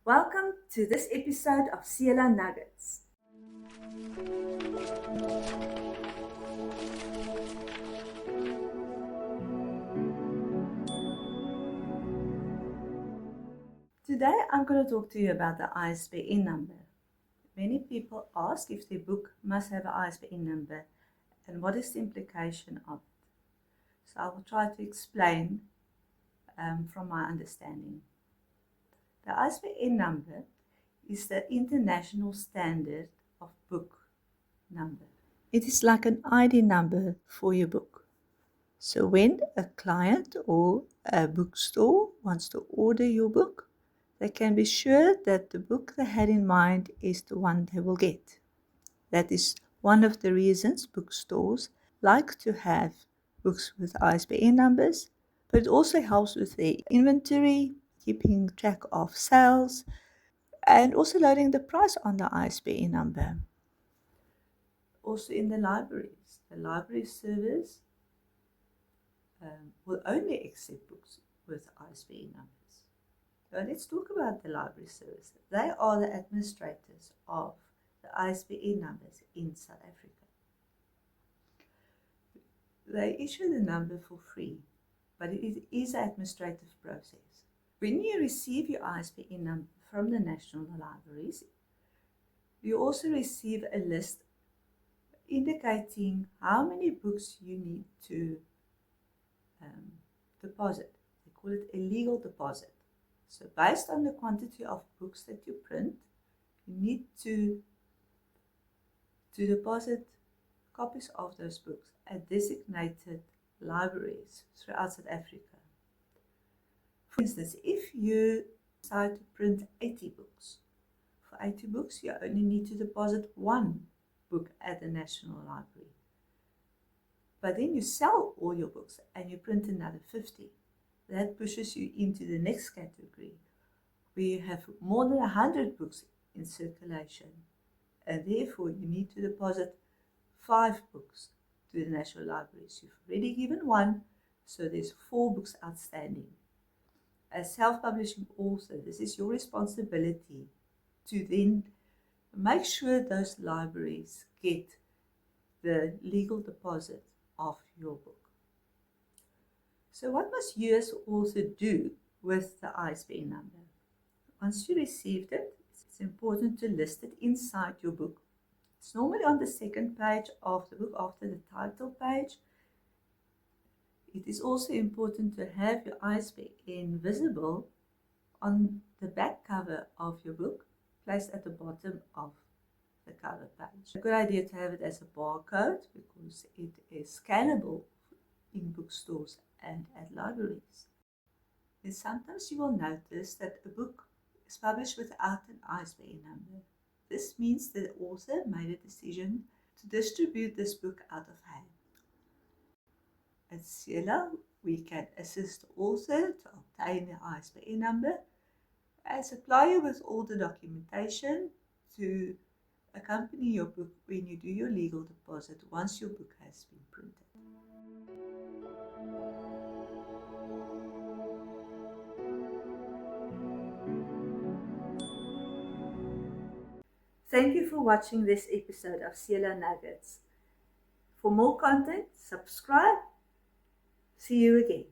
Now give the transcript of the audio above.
Welcome to this episode of Ciela Nuggets. Today I'm going to talk to you about the ISBN number. Many people ask if their book must have an ISBN number and what is the implication of it. So I will try to explain from my understanding. The ISBN number is the international standard of book number. It is like an ID number for your book. So when a client or a bookstore wants to order your book, they can be sure that the book they had in mind is the one they will get. That is one of the reasons bookstores like to have books with ISBN numbers, but it also helps with their inventory, keeping track of sales, and also loading the price on the ISBN number. Also in the library service will only accept books with ISBN numbers. So let's talk about the library service. They are the administrators of the ISBN numbers in South Africa. They issue the number for free, but it is an administrative process. When you receive your ISBN number from the national libraries, you also receive a list indicating how many books you need to deposit. They call it a legal deposit. So based on the quantity of books that you print, you need to deposit copies of those books at designated libraries throughout South Africa. For instance, if you decide to print 80 books, for 80 books you only need to deposit one book at the National Library. But then you sell all your books and you print another 50. That pushes you into the next category, where you have more than 100 books in circulation, and therefore you need to deposit 5 books to the National Libraries. You've already given one, so there's 4 books outstanding. As self-publishing author, this is your responsibility to then make sure those libraries get the legal deposit of your book. So what must you as author do with the ISBN number? Once you received it, it's important to list it inside your book. It's normally on the second page of the book after the title page. It is also important to have your ISBN visible on the back cover of your book, placed at the bottom of the cover page. It's a good idea to have it as a barcode because it is scannable in bookstores and at libraries. Then sometimes you will notice that a book is published without an ISBN number. This means the author made a decision to distribute this book out of hand. At Ciela, we can assist the author to obtain the ISBN number and supply you with all the documentation to accompany your book when you do your legal deposit once your book has been printed. Thank you for watching this episode of Ciela Nuggets. For more content, subscribe. See you again.